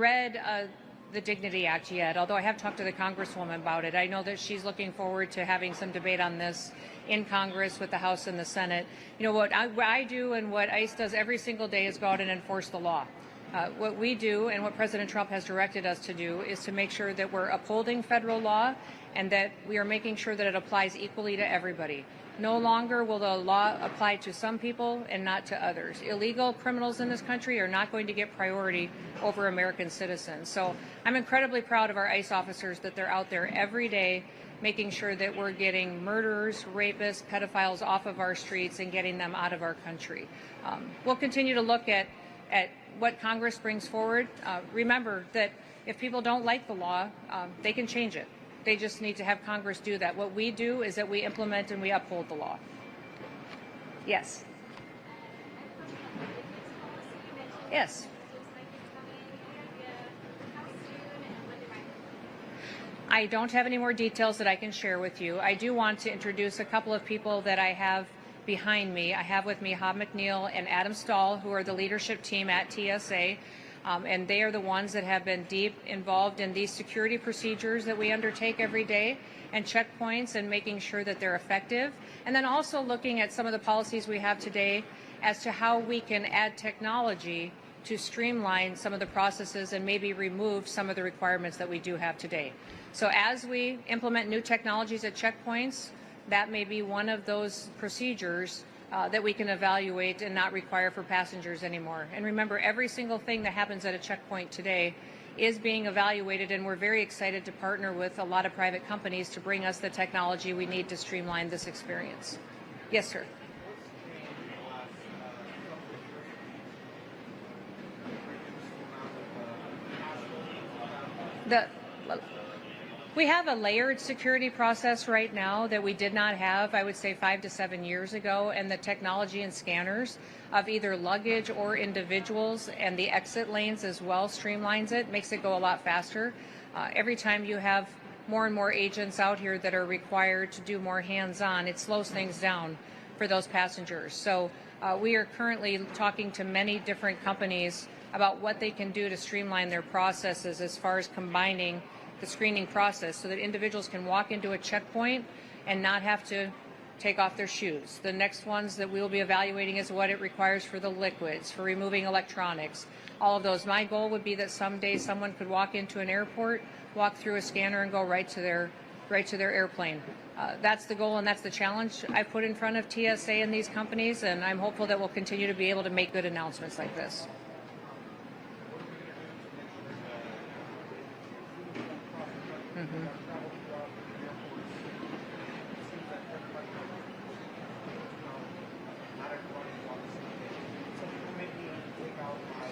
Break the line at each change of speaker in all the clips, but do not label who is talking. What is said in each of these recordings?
read the Dignity Act yet, although I have talked to the Congresswoman about it. I know that she's looking forward to having some debate on this in Congress with the House and the Senate. You know, what I do and what ICE does every single day is go out and enforce the law. What we do and what President Trump has directed us to do is to make sure that we're upholding federal law and that we are making sure that it applies equally to everybody. No longer will the law apply to some people and not to others. Illegal criminals in this country are not going to get priority over American citizens. So I'm incredibly proud of our ICE officers that they're out there every day making sure that we're getting murderers, rapists, pedophiles off of our streets and getting them out of our country. We'll continue to look at what Congress brings forward. Remember that if people don't like the law, they can change it. They just need to have Congress do that. What we do is that we implement and we uphold the law. Yes. Yes. I don't have any more details that I can share with you. I do want to introduce a couple of people that I have behind me. I have with me Hob McNeil and Adam Stahl, who are the leadership team at TSA. And they are the ones that have been deep involved in these security procedures that we undertake every day and checkpoints and making sure that they're effective. And then also looking at some of the policies we have today as to how we can add technology to streamline some of the processes and maybe remove some of the requirements that we do have today. So as we implement new technologies at checkpoints, that may be one of those procedures that we can evaluate and not require for passengers anymore. And remember, every single thing that happens at a checkpoint today is being evaluated, and we're very excited to partner with a lot of private companies to bring us the technology we need to streamline this experience. Yes, sir. We have a layered security process right now that we did not have, I would say, 5 to 7 years ago, and the technology and scanners of either luggage or individuals and the exit lanes as well streamlines it, makes it go a lot faster. Every time you have more and more agents out here that are required to do more hands-on, it slows things down for those passengers. So we are currently talking to many different companies about what they can do to streamline their processes as far as combining the screening process so that individuals can walk into a checkpoint and not have to take off their shoes. The next ones that we'll be evaluating is what it requires for the liquids, for removing electronics, all of those. My goal would be that someday someone could walk into an airport, walk through a scanner and go right to their airplane. That's the goal and that's the challenge I put in front of TSA and these companies, and I'm hopeful that we'll continue to be able to make good announcements like this. Mm-hmm.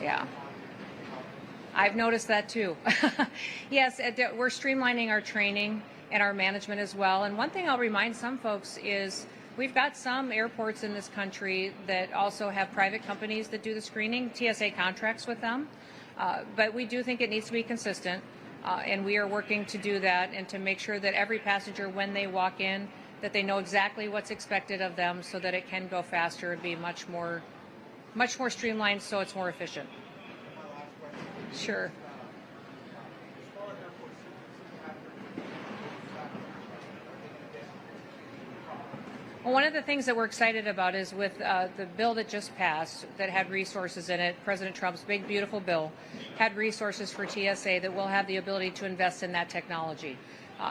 Yeah. I've noticed that too. Yes, we're streamlining our training and our management as well. And one thing I'll remind some folks is we've got some airports in this country that also have private companies that do the screening. TSA contracts with them. But we do think it needs to be consistent. And we are working to do that and to make sure that every passenger, when they walk in, that they know exactly what's expected of them so that it can go faster and be much more streamlined so it's more efficient. Sure. Well, one of the things that we're excited about is with the bill that just passed that had resources in it, President Trump's big, beautiful bill, had resources for TSA that will have the ability to invest in that technology.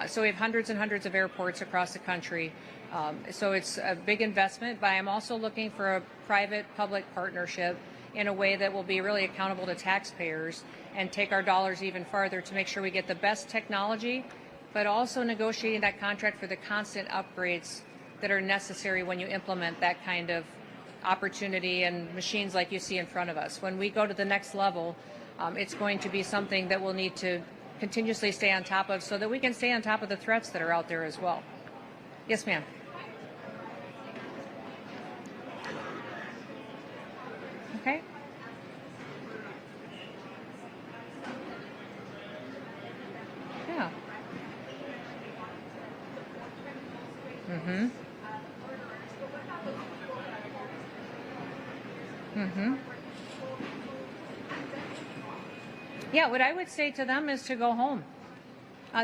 So we have hundreds and hundreds of airports across the country. So it's a big investment, but I'm also looking for a private-public partnership in a way that will be really accountable to taxpayers and take our dollars even farther to make sure we get the best technology, but also negotiating that contract for the constant upgrades that are necessary when you implement that kind of opportunity and machines like you see in front of us. When we go to the next level, it's going to be something that we'll need to continuously stay on top of so that we can stay on top of the threats that are out there as well. Yes, ma'am. Okay. Yeah. Mm-hmm. Mm-hmm. Yeah, what I would say to them is to go home.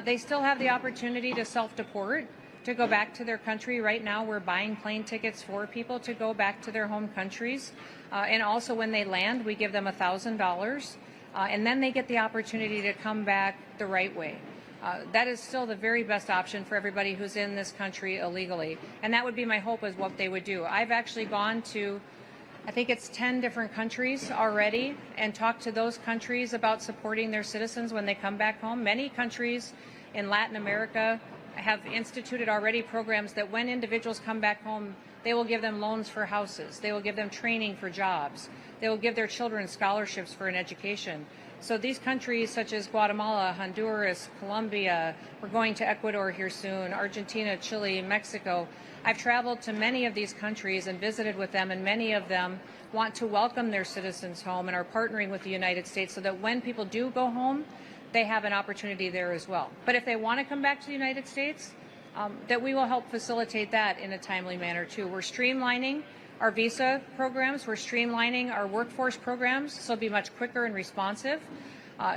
They still have the opportunity to self-deport, to go back to their country. Right now, we're buying plane tickets for people to go back to their home countries. And also when they land, we give them $1,000. And then they get the opportunity to come back the right way. That is still the very best option for everybody who's in this country illegally. And that would be my hope is what they would do. I've actually gone to, I think it's 10 different countries already, and talked to those countries about supporting their citizens when they come back home. Many countries in Latin America have instituted already programs that when individuals come back home, they will give them loans for houses. They will give them training for jobs. They will give their children scholarships for an education. So these countries such as Guatemala, Honduras, Colombia, we're going to Ecuador here soon, Argentina, Chile, Mexico. I've traveled to many of these countries and visited with them, and many of them want to welcome their citizens home and are partnering with the United States so that when people do go home, they have an opportunity there as well. But if they want to come back to the United States, that we will help facilitate that in a timely manner too. We're streamlining our visa programs. We're streamlining our workforce programs, so it'll be much quicker and responsive.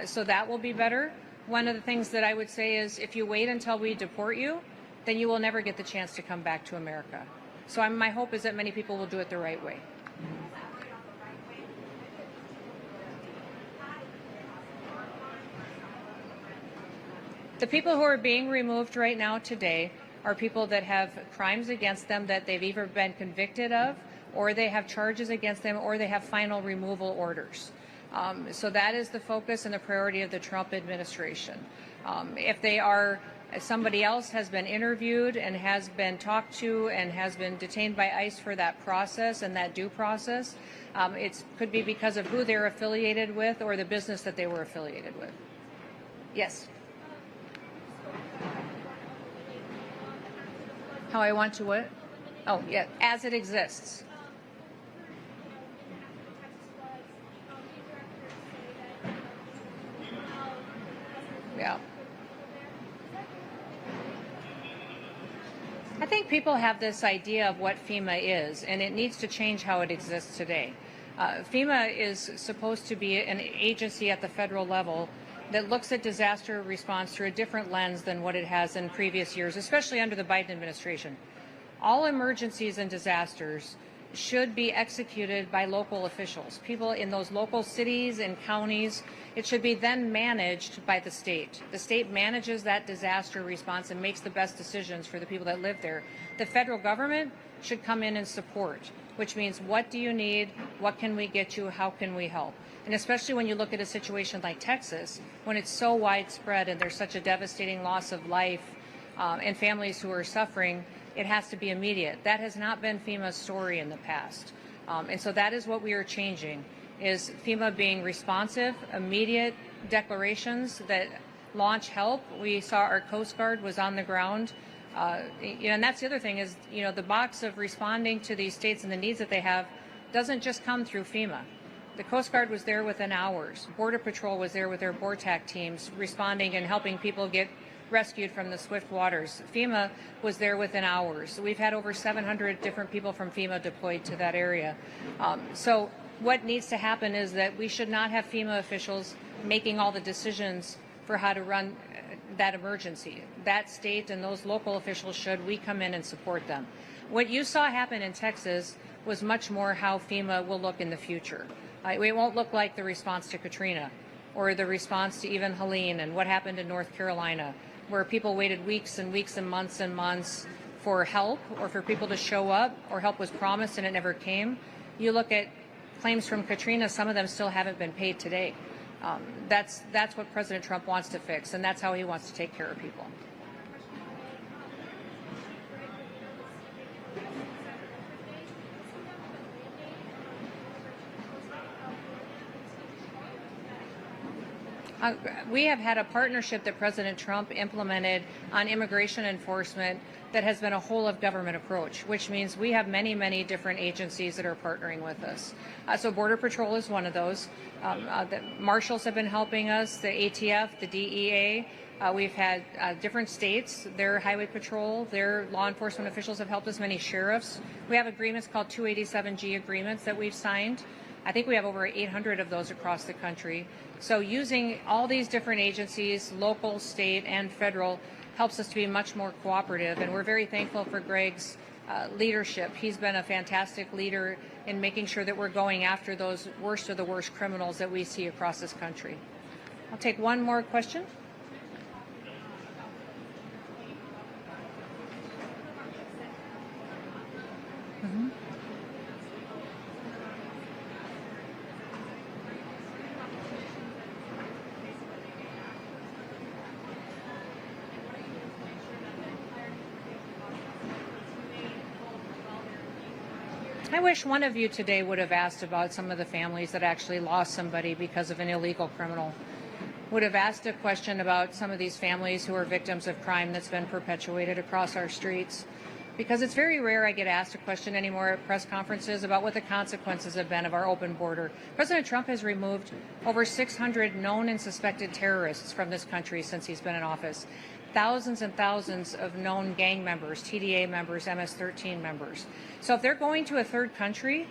So that will be better. One of the things that I would say is if you wait until we deport you, then you will never get the chance to come back to America. So my hope is that many people will do it the right way. The people who are being removed right now today are people that have crimes against them that they've either been convicted of, or they have charges against them, or they have final removal orders. So that is the focus and the priority of the Trump administration. If somebody else has been interviewed and has been talked to and has been detained by ICE for that process and that due process, it could be because of who they're affiliated with or the business that they were affiliated with. Yes. How I want to what? Oh, yeah, as it exists. Yeah. I think people have this idea of what FEMA is, and it needs to change how it exists today. FEMA is supposed to be an agency at the federal level that looks at disaster response through a different lens than what it has in previous years, especially under the Biden administration. All emergencies and disasters should be executed by local officials, people in those local cities and counties. It should be then managed by the state. The state manages that disaster response and makes the best decisions for the people that live there. The federal government should come in and support, which means what do you need, what can we get you, how can we help? And especially when you look at a situation like Texas, when it's so widespread and there's such a devastating loss of life and families who are suffering, it has to be immediate. That has not been FEMA's story in the past. And so that is what we are changing, is FEMA being responsive, immediate declarations that launch help. We saw our Coast Guard was on the ground. And that's the other thing is, the box of responding to these states and the needs that they have doesn't just come through FEMA. The Coast Guard was there within hours. Border Patrol was there with their BORTAC teams responding and helping people get rescued from the swift waters. FEMA was there within hours. We've had over 700 different people from FEMA deployed to that area. So what needs to happen is that we should not have FEMA officials making all the decisions for how to run that emergency. That state and those local officials should. We come in and support them. What you saw happen in Texas was much more how FEMA will look in the future. It won't look like the response to Katrina or the response to even Helene and what happened in North Carolina, where people waited weeks and weeks and months for help or for people to show up, or help was promised and it never came. You look at claims from Katrina, some of them still haven't been paid today. That's what President Trump wants to fix, and that's how he wants to take care of people. We have had a partnership that President Trump implemented on immigration enforcement that has been a whole of government approach, which means we have many, many different agencies that are partnering with us. So Border Patrol is one of those. The marshals have been helping us, the ATF, the DEA. We've had different states, their highway patrol, their law enforcement officials have helped us, many sheriffs. We have agreements called 287G agreements that we've signed I think we have over 800 of those across the country. So using all these different agencies, local, state, and federal, helps us to be much more cooperative. And we're very thankful for Greg's leadership. He's been a fantastic leader in making sure that we're going after those worst of the worst criminals that we see across this country. I'll take one more question. I wish one of you today would have asked about some of the families that actually lost somebody because of an illegal criminal. Would have asked a question about some of these families who are victims of crime that's been perpetuated across our streets. Because it's very rare I get asked a question anymore at press conferences about what the consequences have been of our open border. President Trump has removed over 600 known and suspected terrorists from this country since he's been in office. Thousands and thousands of known gang members, TDA members, MS-13 members. So if they're going to a third country,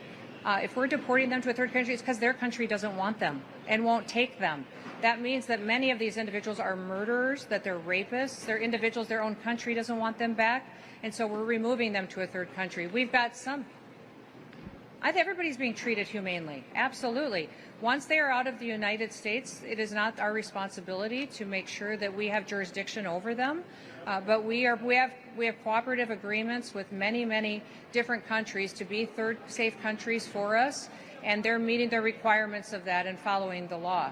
if we're deporting them to a third country, it's because their country doesn't want them and won't take them. That means that many of these individuals are murderers, that they're rapists, they're individuals their own country doesn't want them back, and so we're removing them to a third country. We've got some. I think everybody's being treated humanely. Absolutely. Once they are out of the United States, it is not our responsibility to make sure that we have jurisdiction over them. But we have cooperative agreements with many different countries to be third safe countries for us, and they're meeting the requirements of that and following the law.